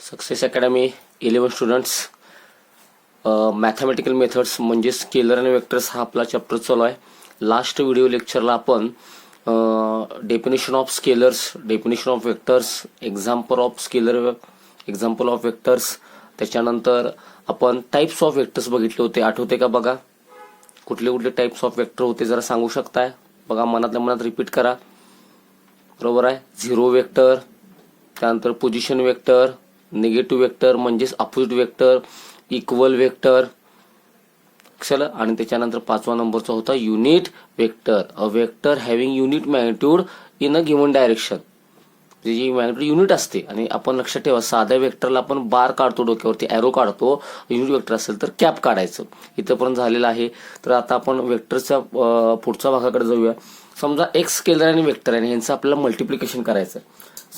Success academy 11 students mathematical methods म्हणजे scalar आणि vectors हा आपला चॅप्टर चालू आहे. लास्ट व्हिडिओ लेक्चरला आपण definition of scalars, definition of vectors, example of scalar, example of vectors, त्याच्यानंतर आपण टाइप्स ऑफ वेक्टर्स बघितले होते. आठवते का बघा? कुठले कुठले टाइप्स ऑफ वेक्टर होते जरा सांगू शकताय? बघा, मनातल्या मनात रिपीट करा. बरोबर आहे. झिरो वेक्टर, त्यानंतर पोझिशन वेक्टर, निगेटिव्ह वेक्टर म्हणजेच अपोजिट वेक्टर, इक्वल वेक्टर, चला. आणि त्याच्यानंतर 5वा नंबरचा होता unit vector. A vector having unit magnitude in a given direction. जी मॅग्निट्यूड युनिट असते. आणि आपण लक्षात ठेवा, साध्या वेक्टरला आपण बार काढतो, डोक्यावरती ॲरो काढतो. युनिट वेक्टर असेल तर कॅप काढायचं. इथं पण झालेलं आहे. तर आता आपण वेक्टरच्या पुढच्या भागाकडे जाऊया. समजा एक स्केलर आणि वेक्टर आहे, यांचं आपल्याला मल्टिप्लिकेशन करायचं.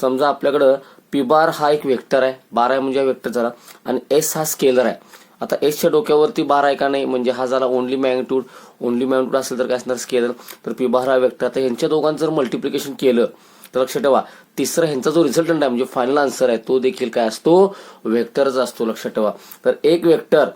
समजा आपल्याकडं पी बार हा एक वेक्टर आहे, बार आहे म्हणजे वेक्टर झाला, आणि एस हा स्केलर आहे. आता एसच्या डोक्यावरती बार आहे का नाही, म्हणजे हा झाला ओनली मॅग्निट्यूड. ओनली मॅग्निट्यूड असेल तर काय असणार, स्केलर. तर पी बार हा वेक्टर. आता यांच्या दोघांचं जर मल्टिप्लिकेशन केलं तर लक्षात ठेवा, तिसरा ह्यांचा जो रिझल्टंट आहे म्हणजे फायनल आन्सर आहे तो देखील काय असतो, वेक्टरच असतो. लक्षात ठेवा. तर एक वेक्टर,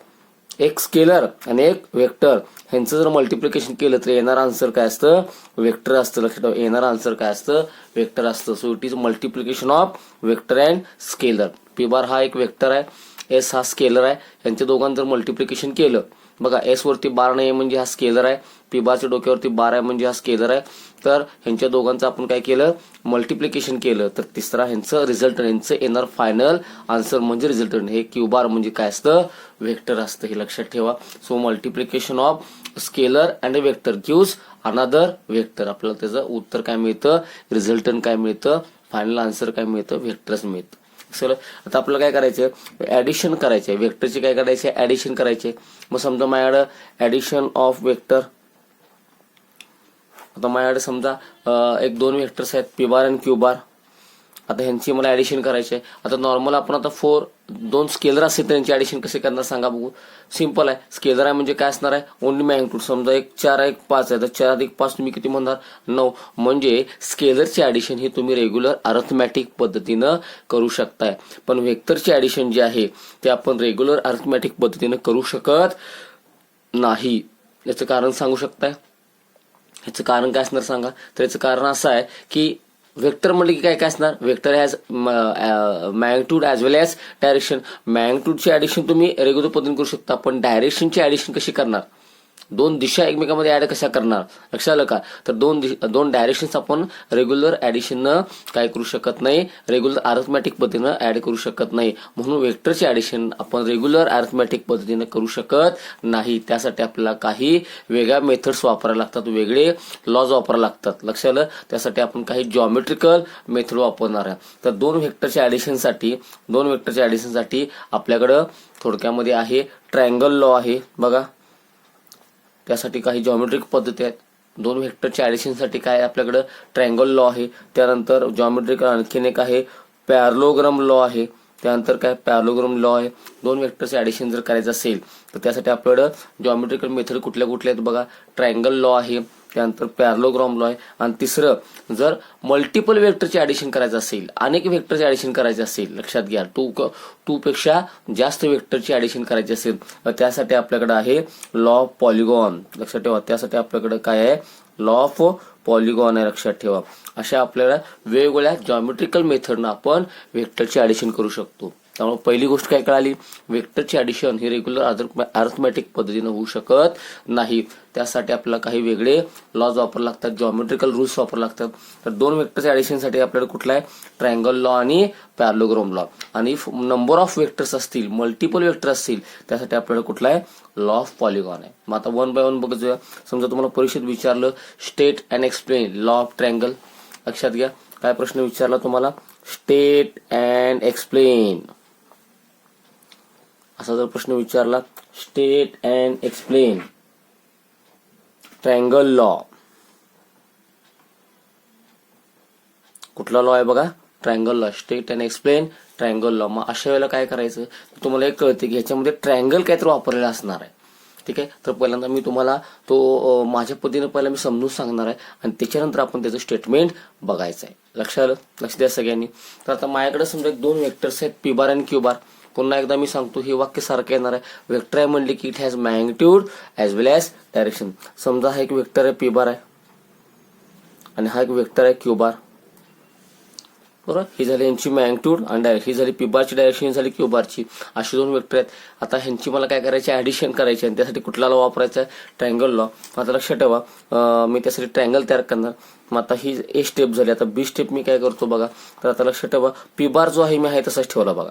एक स्केलर आणि एक वेक्टर ह्यांचं जर मल्टिप्लिकेशन केलं तर येणार आन्सर काय असतं, वेक्टर असतं. लक्षात ठेवा, येणार आन्सर काय असतं, वेक्टर असतं. So it is multiplication of vector and scalar. P बार हा एक वेक्टर आहे, एस हा स्केलर आहे. यांच्या दोघांचं जर मल्टिप्लिकेशन केलं, बघा एस वरती बार नाही म्हणजे हा स्केलर आहे, पी बारच्या डोक्यावरती बार आहे म्हणजे हा स्केलर आहे. तर ह्यांच्या दोघांचं आपण काय केलं, मल्टिप्लिकेशन केलं, तर तिसरा ह्यांचं रिझल्ट, ह्यांचं येणार फायनल आन्सर म्हणजे रिझल्टंट. हे क्यू बार म्हणजे काय असतं, वेक्टर असतं. हे लक्षात ठेवा. So multiplication of scalar and vector gives another vector. आपल्याला त्याचं उत्तर काय मिळतं, रिझल्टंट काय मिळतं, फायनल आन्सर काय मिळतं, वेक्टरच मिळतं. चला, आता आपल्याला काय करायचं, ऍडिशन करायचे. वेक्टरचे काय करायचे, ऍडिशन करायचे. मग समजा माझ्याकडं ऍडिशन ऑफ वेक्टर, आता माझ्याकडे समजा एक दोन वेक्टर्स आहेत, पी बार आणि क्यू बार. आता ह्यांची मला ऍडिशन करायची आहे. आता नॉर्मल आपण आता दोन स्केलर असतील तर त्यांची ऍडिशन कसे करणार सांगा बघू. सिंपल आहे. स्केलर आहे म्हणजे काय असणार आहे, ओनली मॅग्निट्यूड. समजा एक 4 आहे, एक 5 आहे, तर 4 अधिक 5 तुम्ही किती म्हणणार, 9. म्हणजे स्केलरची ऍडिशन ही तुम्ही रेग्युलर अर्थमॅटिक पद्धतीनं करू शकताय. पण वेक्टरची ऍडिशन जी आहे ते आपण रेग्युलर अर्थमॅटिक पद्धतीनं करू शकत नाही. याचं कारण सांगू शकताय? ह्याचं कारण काय असणार सांगा. तर याचं कारण असं आहे की वेक्टर म्हटलं की काय काय असणार, vector has magnitude as well as direction. मॅग्निट्यूडची ऍडिशन तुम्ही रेग्युलर पद्धतीने करू शकता, पण डायरेक्शनची ऍडिशन कशी करणार, दोन दिशा एकमेकांमध्ये ऍड कशा करणार, लक्षात आलं का. तर दोन डायरेक्शन्स आपण रेग्युलर ऍडिशननं काय करू शकत नाही, रेग्युलर अर्थमॅटिक पद्धतीनं ऍड करू शकत नाही. म्हणून वेक्टरची ऍडिशन आपण रेग्युलर अर्थमॅटिक पद्धतीनं करू शकत नाही. त्यासाठी आपल्याला काही वेगळ्या मेथड्स वापरायला लागतात, वेगळे लॉज वापरायला लागतात. लक्षात आलं. त्यासाठी आपण काही जॉमेट्रिकल मेथड वापरणार आहे. तर दोन वेक्टरच्या ऍडिशनसाठी आपल्याकडं थोडक्यामध्ये आहे ट्रायंगल लॉ आहे. बघा, त्यासाठी काही जॉमेट्रिक पद्धती आहेत. दोन वेक्टरच्या ऍडिशनसाठी काय आपल्याकडं ट्रायंगल लॉ आहे. त्यानंतर जॉमेट्रिक आणखीन एक आहे पॅरलोग्राम लॉ आहे. त्यानंतर काय पॅरलोग्राम लॉ आहे. दोन वेक्टरचे ऍडिशन जर करायचं असेल तर त्यासाठी आपल्याकडं जॉमेट्रिकल मेथड कुठल्या कुठल्या आहेत बघा. ट्रायंगल लॉ आहे, त्यानंतर पॅरलोग्राम लॉ आहे, आणि तिसरं जर मल्टिपल वेक्टरचे ऍडिशन करायचं असेल, अनेक वेक्टरचे ऍडिशन करायचे असेल, लक्षात घ्या, टू पेक्षा जास्त वेक्टरची ऍडिशन करायची असेल तर त्यासाठी आपल्याकडे आहे लॉ ऑफ पॉलिगॉन. लक्षात ठेवा, त्यासाठी आपल्याकडे काय आहे, लॉ ऑफ पॉलिगॉन आहे. लक्षात ठेवा. अशा आपल्याला वेगवेगळ्या जॉमेट्रिकल मेथडनं आपण वेक्टरची ऍडिशन करू शकतो. त्यामुळे पहिली गोष्ट काय कळाली, वेक्टरची ऍडिशन ही रेग्युलर अर्थमॅटिक पद्धतीनं होऊ शकत नाही. त्यासाठी आपल्याला काही वेगळे लॉज वापरावे लागतात, जॉमेट्रिकल रूल्स वापरावे लागतात. तर दोन वेक्टरच्या ऍडिशनसाठी आपल्याला कुठला आहे, ट्रायंगल लॉ आणि पॅरलोग्राम लॉ. आणि नंबर ऑफ वेक्टर्स असतील, मल्टिपल वेक्टर असतील, त्यासाठी आपल्याला कुठला आहे, लॉ ऑफ पॉलिगॉन आहे. मग आता 1 बाय 1 बघूया. समजा तुम्हाला परीक्षेत विचारलं state and explain law of triangle. लक्षात घ्या, काय प्रश्न विचारला तुम्हाला, स्टेट अँड एक्सप्लेन असा जर प्रश्न विचारला, state and explain triangle law, कुठला लॉ आहे बघा, triangle law. State and explain triangle law. मग अशा वेळेला काय करायचं, तुम्हाला एक कळते की ह्याच्यामध्ये ट्रायंगल काहीतरी वापरलेलं असणार आहे. ठीक आहे. तर पहिल्यांदा मी तुम्हाला तो माझ्या पद्धतीने पहिला मी समजून सांगणार आहे आणि त्याच्यानंतर आपण त्याचं स्टेटमेंट बघायचं आहे. लक्ष द्या सगळ्यांनी. तर आता माझ्याकडे समजा 2 वेक्टर्स आहेत, पी बार आणि क्यू बार. पुन्हा एकदा मी सांगतो, हे वाक्य सारखं येणार आहे. वेक्टर आहे म्हणले की it has magnitude as well as direction. समजा हा एक वेक्टर आहे पी बार आहे आणि हा एक वेक्टर आहे क्यू बार, बरोबर. ही झाली यांची मॅग्निट्यूड आणि डायरेक्शन, ही झाली पी बारची डायरेक्शन, ही झाली क्यू बारची. अशी 2 वेक्टर आहेत. आता ह्यांची मला काय करायची, ऍडिशन करायची आणि त्यासाठी कुठला लॉ वापरायचा आहे, ट्रायंगल लॉ. आता लक्षात ठेवा, मी त्यासाठी ट्रायंगल तयार करणार. मग आता ही ए स्टेप झाली. आता बी स्टेप मी काय करतो बघा. तर आता लक्षात ठेवा, पी बार जो आहे मी आहे तसाच ठेवला बघा.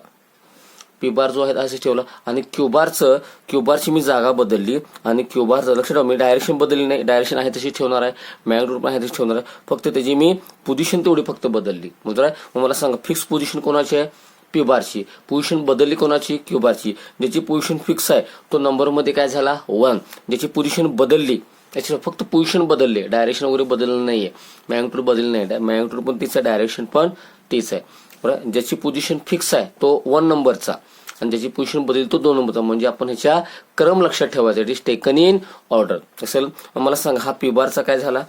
पी बार जो आहे असं ठेवला आणि क्यू बारची मी जागा बदलली आणि क्यू बारचं लक्षात ठेवा, मी डायरेक्शन बदलली नाही, डायरेक्शन आहे तशी ठेवणार आहे, मॅग्निट्यूड पण आहे तशी ठेवणार आहे. फक्त त्याची मी पोझिशन तेवढी फक्त बदलली. मग मला सांगा, फिक्स पोझिशन कोणाची आहे, पी बारची. पोझिशन बदलली कोणाची, क्यू बारची. ज्याची पोझिशन फिक्स आहे तो नंबरमध्ये काय झाला 1. ज्याची पोझिशन बदलली त्याची फक्त पोझिशन बदलली, डायरेक्शन वगैरे बदललं नाहीये, मॅग्निट्यूड बदलली नाही, मॅग्निट्यूड पण तीच आहे, डायरेक्शन पण तीच आहे. बरं. ज्याची पोझिशन फिक्स आहे तो 1 नंबरचा आणि ज्याची पोझिशन बदलली तो 2 नंबरचा. म्हणजे आपण ह्याच्या क्रम लक्षात ठेवायचा, it is taken in order असेल. मला सांगा, हा पी बारचा काय झाला,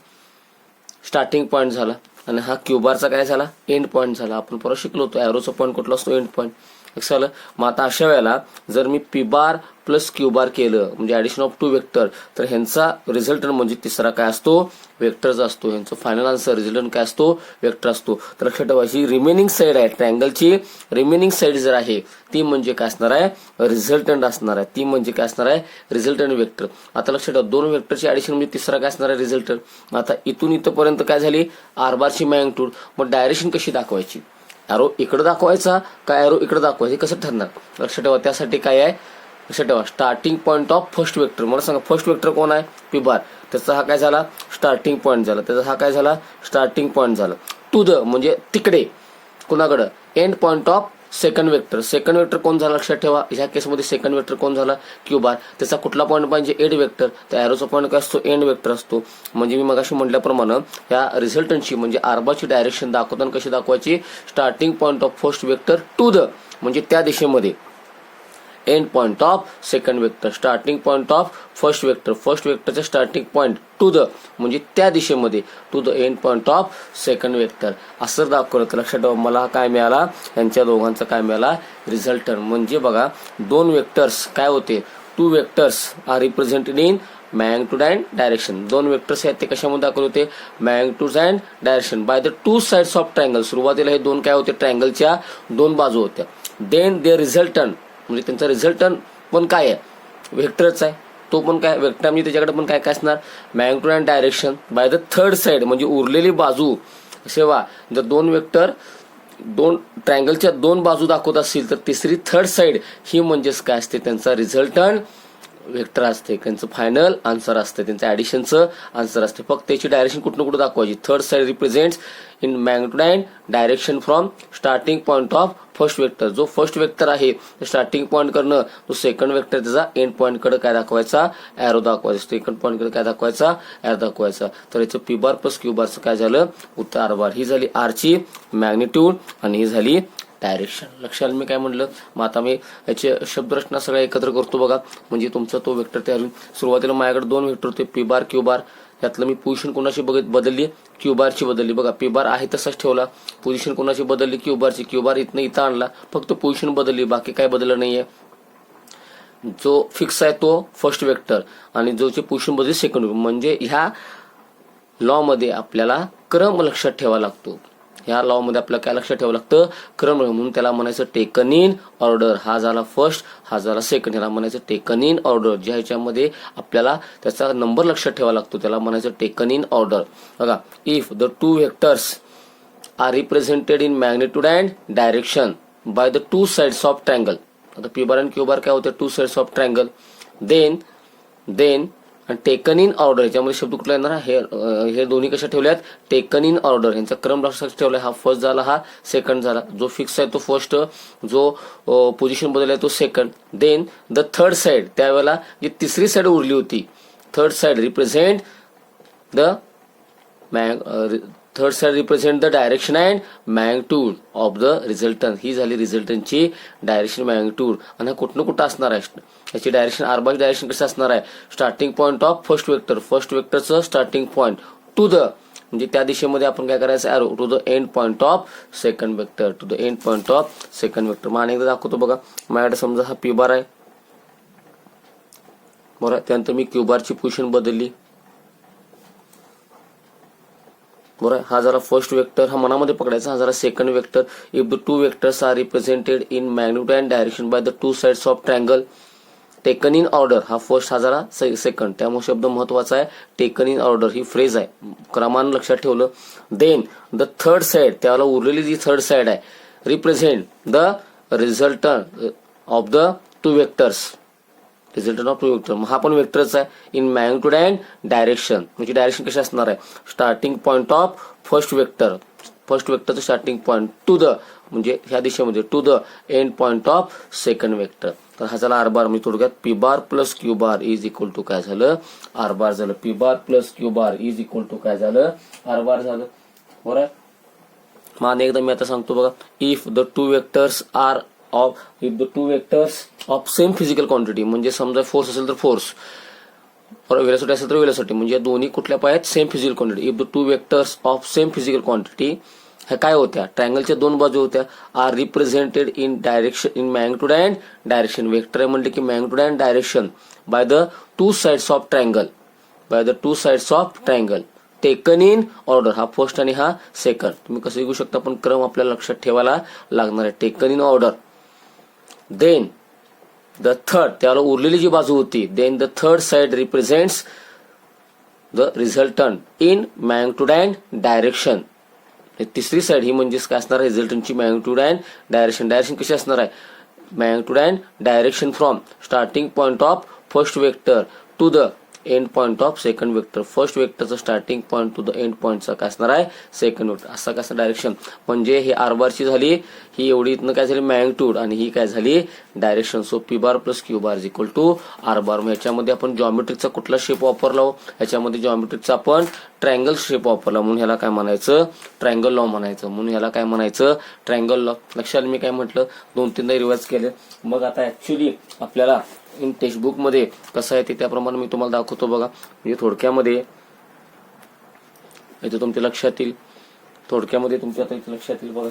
स्टार्टिंग पॉईंट झाला आणि हा क्यू बारचा काय झाला, एंड पॉईंट झाला. आपण परत शिकलो होतो ॲरोचा पॉईंट कुठला असतो, एंड पॉईंट. लक्षात आलं. मग आता अशा वेळेला जर मी P bar plus Q bar केलं म्हणजे ऍडिशन ऑफ 2 वेक्टर, तर ह्यांचा रिझल्टंट म्हणजे तिसरा काय असतो, वेक्टरचा असतो. ह्यांचं फायनल आन्सर रिझल्टंट काय असतो, वेक्टर असतो. तर लक्षात ठेवा, ही रिमेनिंग साईड आहे ट्रायंगलची, रिमेनिंग साईड जर आहे ती म्हणजे काय असणार आहे, रिझल्टंट असणार आहे. ती म्हणजे काय असणार आहे, रिझल्टंट वेक्टर. आता लक्षात ठेवा, 2 वेक्टरची ऍडिशन म्हणजे तिसरा काय असणार आहे, रिझल्टंट. आता इथून इथपर्यंत काय झाली, आर बारची मॅग्निट्यूड. मग डायरेक्शन कशी दाखवायची, ॲरो इकडे दाखवायचा का ॲरो इकडे दाखवायचं, कसं ठरणार. लक्षात ठेवा, त्यासाठी काय आहे, लक्षात ठेवा, starting point of first vector. मला सांगा, फर्स्ट वेक्टर कोण आहे, पी बार. त्याचा हा काय झाला, स्टार्टिंग पॉईंट झाला. त्याचा हा काय झाला, स्टार्टिंग पॉईंट झाला. टू द म्हणजे तिकडे, कुणाकडं, end point of second vector. Second vector कोण झाला, लक्षात ठेवा, ह्या केसमध्ये सेकंड वेक्टर कोण झाला, क्यू बार. त्याचा कुठला पॉईंट पाहिजे, एंड वेक्टर. त्या ॲरोचा पॉईंट काय असतो, एंड वेक्टर असतो. म्हणजे मी मगाशी म्हटल्याप्रमाणे या रिझल्टंटची म्हणजे आरबाची डायरेक्शन दाखवताना कशी दाखवायची, starting point of first vector to the म्हणजे त्या दिशेमध्ये, end point of second vector, starting point of first वेक्टरच्या स्टार्टिंग पॉईंट टू द म्हणजे त्या दिशेमध्ये, to the end point of second vector असं दाखवलं. तर लक्षात ठेवा, मला काय मिळाला, यांच्या दोघांचा काय मिळाला, रिझल्टंट. म्हणजे बघा, 2 वेक्टर्स काय होते, 2 vectors are represented in magnitude and direction. 2 vectors आहेत ते कशामध्ये दाखवले होते, magnitude and direction by the 2 sides of triangle. सुरुवातीला हे 2 काय होते, ट्रायंगलच्या 2 बाजू होत्या. देन दे रिझल्टंट म्हणजे त्यांचा रिझल्टंट पण काय आहे, वेक्टरच आहे. तो पण काय वेक्टर म्हणजे त्याच्याकडे पण काय काय असणार, magnitude and direction by the third side म्हणजे उरलेली बाजू. सेवा जर 2 वेक्टर 2 ट्रायंगलच्या 2 बाजू दाखवत असतील तर तिसरी थर्ड साइड ही म्हणजेच काय असते, त्यांचा रिझल्टंट वेक्टर असते, त्यांचं फायनल आन्सर असते, त्यांचं ऍडिशनचं आन्सर असते. फक्त त्याची डायरेक्शन कुठं कुठं दाखवायची, third side represents in magnitude and direction from starting point of first vector. जो फर्स्ट वेक्टर आहे स्टार्टिंग पॉईंट कडनं तो सेकंड वेक्टर त्याचा एंड पॉईंट कडे काय दाखवायचा, ॲरो दाखवायचा. सेकंड पॉईंट कडे काय दाखवायचा, ॲरो दाखवायचा. तर याचं पी बार प्लस क्यू बारचं काय झालं, उत्तर आर बार. ही झाली आरची मॅग्निट्यूड आणि ही झाली डायरेक्शन. लक्षात मी काय म्हटलं. मग आता मी याचे शब्दरचना सगळ्या एकत्र करतो बघा, म्हणजे तुमचा तो वेक्टर तयार होईल. सुरुवातीला माझ्याकडे 2 वेक्टर होते, पी बार क्यू बार. यातलं मी पोझिशन कोणाची बदलली, क्यू बारची बदलली. बघा, पी बार आहे तसाच ठेवला, पोझिशन कोणाची बदलली, क्यू बारची. क्यू बार इथं आणला, फक्त पोझिशन बदलली, बाकी काय बदललं नाहीये. जो फिक्स आहे तो फर्स्ट वेक्टर आणि जोची पोझिशन बदलली सेकंड. म्हणजे ह्या लॉ मध्ये आपल्याला क्रम लक्षात ठेवावा लागतो. ह्या लॉ मध्ये आपल्याला काय लक्षात ठेवावं लागतं, क्रम. म्हणून त्याला म्हणायचं टेकन इन ऑर्डर. हा झाला फर्स्ट, हा झाला सेकंड. ह्याला म्हणायचं टेकन इन ऑर्डर. ज्या ह्याच्यामध्ये आपल्याला त्याचा नंबर लक्षात ठेवावा लागतो त्याला म्हणायचं टेकन इन ऑर्डर. बघा, if the 2 vectors are represented in magnitude and direction by the 2 sides of triangle. आता पी बार आणि क्यू बार काय होते, 2 साइड्स ऑफ ट्रायंगल. देन आणि टेकन इन ऑर्डर. याच्यामध्ये शब्द कुठला येणार, हे दोन्ही कशा ठेवल्यात, टेकन इन ऑर्डर. यांचा क्रम लक्षात ठेवलाय. हा फर्स्ट झाला, हा सेकंड झाला. जो फिक्स आहे तो फर्स्ट, जो पोझिशन बदलला तो second. Then the third side, त्यावेळेला जी तिसरी साइड उरली होती, third side represent the third side represent the direction and magnitude of the resultant. ही झाली रिझल्टंटची डायरेक्शन मॅग्निट्यूड. आणि कुठनं कुठं असणार आहे याची डायरेक्शन आरबारची डायरेक्शन कसं असणार आहे, starting point of first vector, first वेक्टरचं स्टार्टिंग पॉईंट टू द म्हणजे त्या दिशेमध्ये आपण काय करायचं arrow to the end point of second vector, to the end point of second vector. मग अनेकदा दाखवतो बघा. माझ्याकडे समजा हा पी बार आहे बरोबर. त्यानंतर मी क्यू बारची पोझिशन बदलली बरोबर. हा जरा फर्स्ट वेक्टर, हा मनामध्ये पकडायचा. हा जरा second vector. If the two vectors are represented in magnitude and direction by the two sides of triangle taken in order. हा फर्स्ट, हा जरा सेकंड, त्यामुळे शब्द महत्वाचा आहे. टेकन इन ऑर्डर ही फ्रेज आहे, क्रमानं लक्षात ठेवलं. देन द थर्ड साइड, त्याला उरलेली जी थर्ड साइड आहे, represent the resultant of the two vectors, resultant of two vector. हा पण वेक्टरच आहे. इन मॅग्निट्यूड अँड डायरेक्शन, म्हणजे डायरेक्शन कशी असणार आहे, starting point of first vector, first वेक्टरचं स्टार्टिंग पॉईंट टू द म्हणजे ह्या दिशेमध्ये to the end point of second vector. तर हा झाला आर बार. म्हणजे थोडक्यात P bar plus Q bar is equal to काय झालं, आर बार झालं. P bar plus Q bar is equal to काय झालं, आर बार झालं बरोबर. मग अनेकदा मी आता सांगतो बघा. If the two vectors are of, if the two vectors of same physical quantity, म्हणजे समजा फोर्स असेल तर फोर्स, वेलोसिटी असेल तर वेलोसिटी, म्हणजे दोन्ही कुठल्या पायात same physical quantity. If the two vectors of same physical quantity, ह्या काय होत्या, ट्रायंगलच्या दोन बाजू होत्या, are represented in direction, in magnitude and direction. Vector आहे म्हणजे की magnitude and direction by the two sides of triangle, by the two sides of triangle taken in order. हा फर्स्ट आणि हा सेकंड. तुम्ही कसं लिहू शकता, पण क्रम आपल्याला लक्षात ठेवायला लागणार आहे. Taken in order. Then the third, त्याला उरलेली जी बाजू होती, then the third side represents the resultant in magnitude and direction. तिसरी साइड ही म्हणजेच काय असणार आहे, रिझल्टंटची मॅग्निट्यूड अँड डायरेक्शन. डायरेक्शन कशी असणार आहे, magnitude and direction from starting point of first vector to the end point of second vector. First वेक्टरचं starting point to the end पॉईंटचा काय असणार आहे, सेकंड वेक्टर. असं काय असणार डायरेक्शन. म्हणजे हे आर बारची झाली, ही एवढी इथनं काय झाली मॅग्निट्यूड, आणि ही काय झाली direction. So P bar plus Q bar is equal to R bar. मग याच्यामध्ये आपण जॉमेट्रिकचा कुठला शेप वापरला, याच्यामध्ये जॉमेट्रिकचा आपण ट्रायंगल शेप वापरला, म्हणून ह्याला काय म्हणायचं, ट्रायंगल लॉ म्हणायचं. म्हणून ह्याला काय म्हणायचं, ट्रायंगल लॉ. लक्षात मी काय म्हटलं, 2-3दा रिवाइज केले. मग आता ऍक्च्युली आपल्याला इन टेक्स्टबुक मध्ये कसं आहे ते त्याप्रमाणे मी तुम्हाला दाखवतो बघा. म्हणजे थोडक्यामध्ये इथे तुमच्या लक्षात येईल, थोडक्यामध्ये तुमच्या आता इथे लक्षात येईल बघा.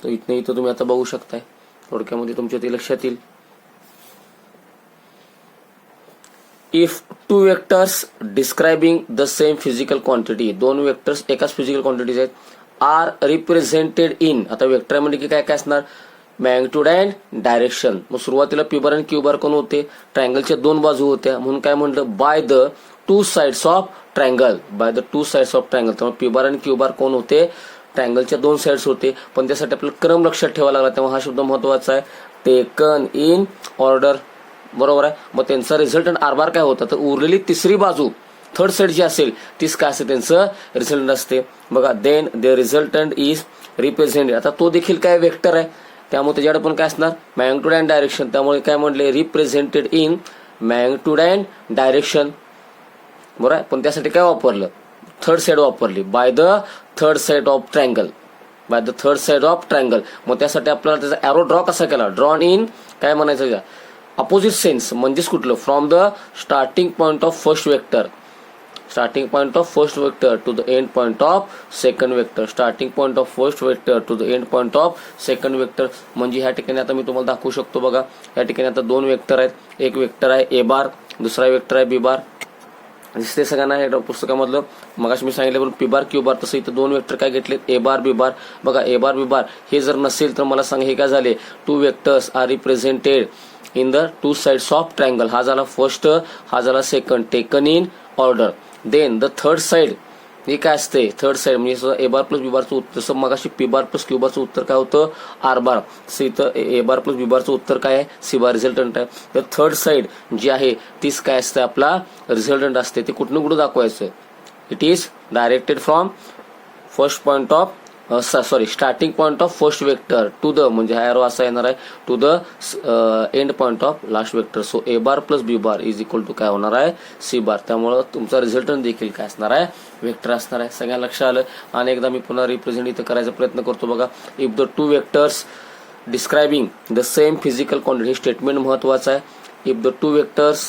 तर इथं तुम्ही आता बघू शकताय, थोडक्यामध्ये तुमच्या ते लक्षात येईल. If two vectors describing the same physical quantity, दोन वेक्टर्स एकाच फिजिकल क्वांटिटीज आहेत, आर रिप्रेझेंटेड इन, आता वेक्टर म्हणजे की काय काय असणार, मॅग्निट्यूड अँड डायरेक्शन. मग सुरुवातीला पी बार आणि क्यू बार कोण होते, ट्रायंगलच्या दोन बाजू होत्या, म्हणून काय म्हटलं, bye the two sides of triangle, by the two sides of triangle. त्यामुळे पी बार आणि क्यू बार कोण होते, ट्रायंगलच्या दोन साइड्स होते. पण त्यासाठी आपल्याला क्रम लक्षात ठेवावा लागला, त्यामुळे हा शब्द महत्वाचा आहे. टेकन इन ऑर्डर बरोबर आहे. मग त्यांचा रिझल्टंट आर बार काय होता, तर उरलेली तिसरी बाजू थर्ड साइड जी असेल तीच काय असते, त्यांचं रिझल्टंट असते बघा. Then the resultant is represented, आता तो देखील काय वेक्टर आहे, त्यामुळे त्याच्याकडे पण काय असणार, मॅग्निट्यूड अँड डायरेक्शन. त्यामुळे काय म्हटले, represented in magnitude and direction बरोबर आहे. पण त्यासाठी काय वापरलं, थर्ड साइड वापरली, bye the third side of triangle, by the third side of triangle. मग त्यासाठी आपल्याला त्याचा एरो ड्रॉ कसा केला, ड्रॉन इन काय म्हणायचं, अपोजिट सेन्स. म्हणजेच कुठलं, from the starting point of first vector, starting point of first vector to the end point of second vector, starting point of first vector to the end point of second vector. म्हणजे ह्या ठिकाणी आता मी तुम्हाला दाखवू शकतो बघा. या ठिकाणी आता दोन वेक्टर आहेत, एक वेक्टर आहे ए बार, दुसरा वेक्टर आहे बी बार. दिसते सगळ्यांना हे पुस्तकामधलं, मगाशी मी सांगितलं पी बार क्यू बार, तसं इथं दोन वेक्टर काय घेतलेत, ए बार बी बार. बघा ए बार बी बार हे जर नसेल तर मला सांगा हे काय झाले, two vectors are represented in the two sides of triangle. हा झाला फर्स्ट, हा झाला second, taken in order. Then the third side हे काय असते, थर्ड साइड म्हणजे ए बार प्लस बी बारचं उत्तर, जसं मगाशी पी बार प्लस क्यू बारचं उत्तर काय होतं, आर बार. इथं ए बार प्लस बी बारचं उत्तर काय आहे, सी बार रिझल्टंट आहे. तर थर्ड साइड जी आहे तीच काय असते, आपला रिझल्टंट असते. ते कुठनं कुठं दाखवायचं, it is directed from first point of sorry starting point of first vector to the म्हणजे हा एरो असा येणार आहे to the end point of last vector. So A bar plus B bar is equal to काय होणार आहे C बार. त्यामुळं तुमचा रिझल्टंट देखील काय असणार आहे वेक्टर असणार आहे. सगळ्यांना लक्षात आलं. आणि एकदा मी पुन्हा रिप्रेझेंट इथं करायचा प्रयत्न करतो बघा. If the two vectors describing the same physical quantity, हे स्टेटमेंट महत्वाचं आहे. If the two vectors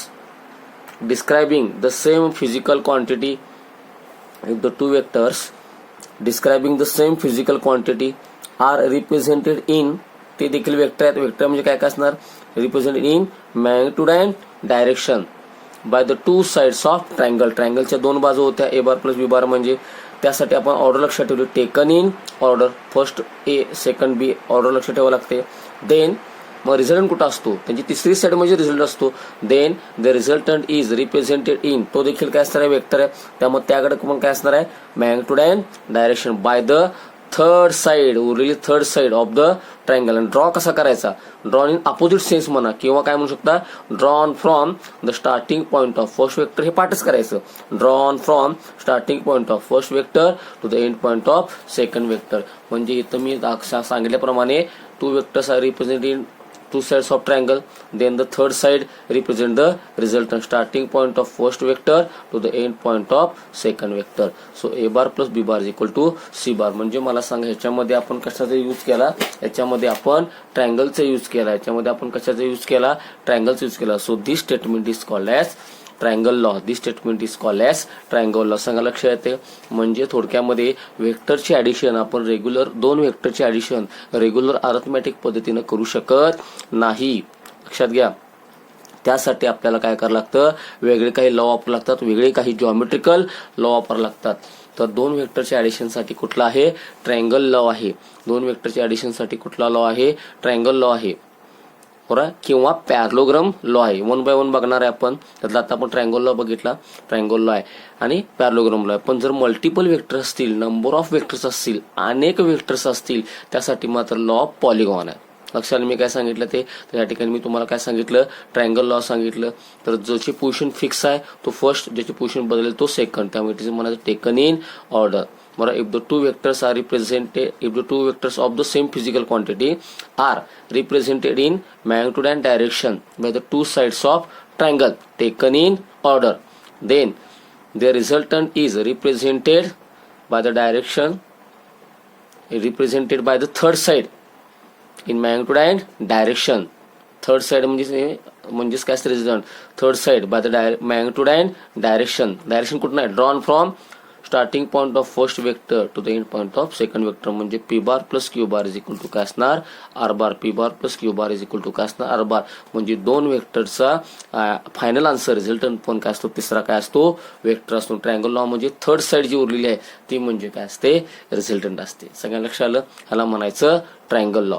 describing the same physical quantity, if the two vectors describing the same physical quantity are represented in, ते देखील vector आहेत. Vector म्हणजे काय काय असणार represented in magnitude and direction by the two sides of triangle. ट्रायंगलच्या दोन बाजू होत्या ए बार प्लस बी बार म्हणजे. त्यासाठी आपण ऑर्डर लक्षात ठेवली taken in order, first A second B order लक्षात ठेवावं लागते. देन मग रिझल्टंट कुठं असतो त्यांची तिसरी साईड म्हणजे रिझल्ट असतो. Then the resultant is represented in, तो देखील काय असणार आहे वेक्टर आहे. त्यामुळे त्याकडे पण काय असणार आहे magnitude and direction by the third side, उरलेली third side of the triangle. आणि ड्रॉ कसा करायचा, ड्रॉन इन अपोजिट सेन्स म्हणा किंवा काय म्हणू शकता drawn from the starting point of first vector, हे पाठच करायचं. Drawn from starting point of first vector to the end point of second vector. म्हणजे इथं मी सांगितल्याप्रमाणे two vectors are represented in two sides of triangle, then the third side represent the resultant starting point of first vector to the end point of second vector. So a bar plus b bar is equal to c bar. म्हणजे मला सांगा ह्याच्यामध्ये आपण कशाचा use केला, याच्यामध्ये आपण ट्रायंगलचा use केला, याच्यामध्ये आपण कशाचा यूज केला ट्रायंगलचा यूज केला. So this statement is called as triangle law. This statement is called as triangle law. सांगा लक्षात येते. म्हणजे थोडक्यामध्ये वेक्टरची ऍडिशन आपण रेग्युलर, दोन वेक्टरची ऍडिशन रेग्युलर अरिथमॅटिक पद्धतीनं करू शकत नाही. लक्षात घ्या. त्यासाठी आपल्याला काय करावं लागतं, वेगळे काही लॉ वापरावं लागतात, वेगळे काही जॉमेट्रिकल लॉ वापरावं लागतात. तर दोन वेक्टरच्या ऍडिशनसाठी कुठला आहे ट्रायंगल लॉ आहे. दोन वेक्टरच्या ऍडिशनसाठी कुठला लॉ आहे ट्रायंगल लॉ आहे बरोबर, किंवा पॅरलोग्राम लॉ आहे. वन बाय वन बघणार आहे आपण. त्यातला आता आपण ट्रायंगल लॉ बघितला, ट्रायंगल लॉ आहे आणि पॅरलोग्राम लॉ आहे. पण जर मल्टिपल वेक्टर असतील, नंबर ऑफ वेक्टर्स असतील, अनेक वेक्टर्स असतील, त्यासाठी मात्र लॉ ऑफ पॉलिगॉन आहे. लक्षात मी काय सांगितलं ते, तर या ठिकाणी मी तुम्हाला काय सांगितलं ट्रायंगल लॉ सांगितलं. तर ज्याची पोझिशन फिक्स आहे तो फर्स्ट, ज्याची पोझिशन बदलेल तो सेकंड. त्यामुळे तिथे म्हणायचं टेकन इन ऑर्डर. बरं, if the two vectors are represented, if the two vectors of the same physical quantity are represented in magnitude and direction by the two sides of triangle taken in order, then the resultant is represented by the direction, represented by the third side in magnitude and direction. Third side म्हणजेच काय असतं resultant, third side by the magnitude and direction. Direction कुठं आहे drawn from starting point of first vector to the end point of second vector. म्हणजे P bar plus Q bar is equal to काय असणार R bar. P bar plus Q bar is equal to काय असणार R bar. म्हणजे दोन वेक्टरचा final answer resultant पण काय असतो तिसरा काय असतो वेक्टर असतो. ट्रायंगल लॉ म्हणजे थर्ड साइड जी उरलेली आहे ती म्हणजे काय असते रिझल्टंट असते. सगळ्यांना लक्षात आलं. ह्याला म्हणायचं ट्रायंगल लॉ.